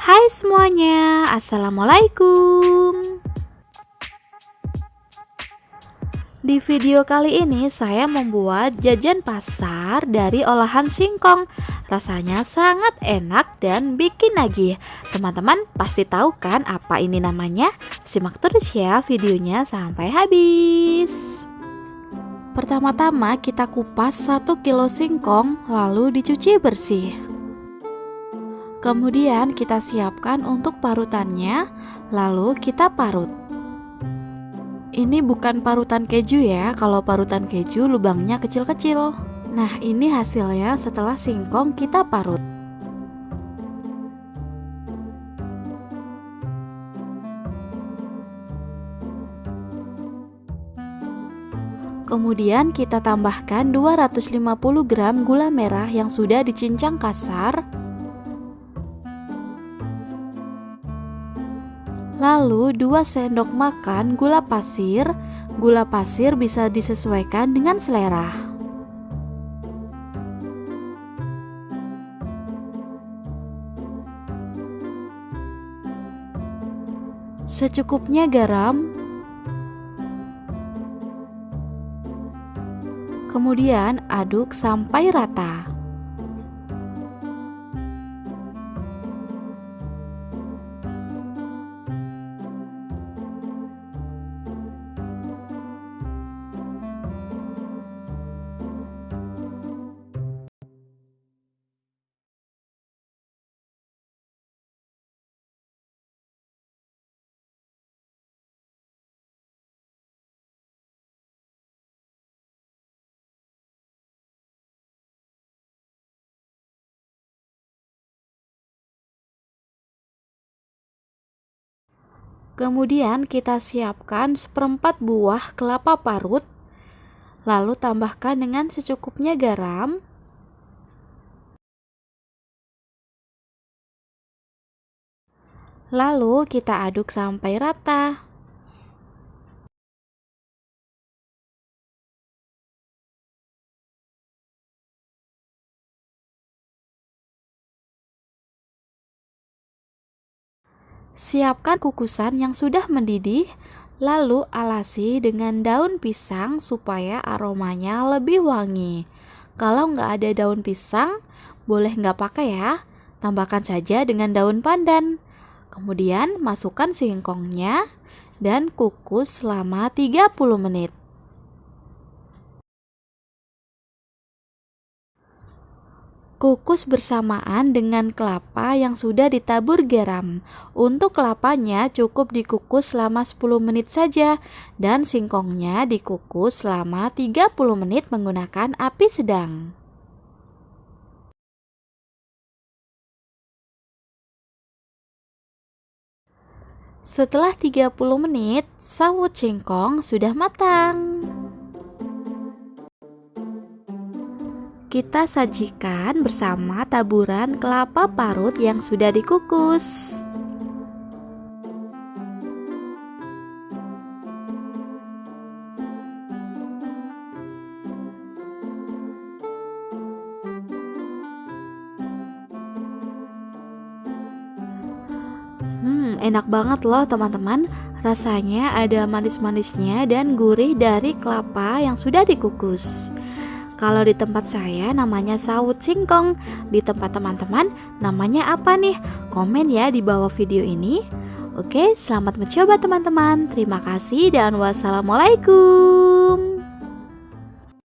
Hai semuanya, Assalamualaikum. Di video kali ini saya membuat jajan pasar dari olahan singkong. Rasanya sangat enak dan bikin nagih. Teman-teman pasti tahu kan apa ini namanya? Simak terus ya videonya sampai habis. Pertama-tama kita kupas 1 kilo singkong lalu dicuci bersih. Kemudian kita siapkan untuk parutannya, lalu kita parut. Ini bukan parutan keju ya, kalau parutan keju lubangnya kecil-kecil. Nah, ini hasilnya setelah singkong kita parut. Kemudian kita tambahkan 250 gram gula merah yang sudah dicincang kasar. Lalu 2 sendok makan gula pasir. Gula pasir bisa disesuaikan dengan selera. Secukupnya garam. Kemudian aduk sampai rata. Kemudian kita siapkan seperempat buah kelapa parut. Lalu tambahkan dengan secukupnya garam. Lalu kita aduk sampai rata. Siapkan kukusan yang sudah mendidih, lalu alasi dengan daun pisang supaya aromanya lebih wangi. Kalau nggak ada daun pisang, boleh nggak pakai ya, tambahkan saja dengan daun pandan. Kemudian masukkan singkongnya dan kukus selama 30 menit. Kukus bersamaan dengan kelapa yang sudah ditabur garam. Untuk kelapanya cukup dikukus selama 10 menit saja dan singkongnya dikukus selama 30 menit menggunakan api sedang. Setelah 30 menit, sawut singkong sudah matang. Kita sajikan bersama taburan kelapa parut yang sudah dikukus. Enak banget loh teman-teman. Rasanya ada manis-manisnya dan gurih dari kelapa yang sudah dikukus. Kalau di tempat saya namanya sawut singkong. Di tempat teman-teman namanya apa nih? Komen ya di bawah video ini. Oke, selamat mencoba teman-teman. Terima kasih dan wassalamualaikum.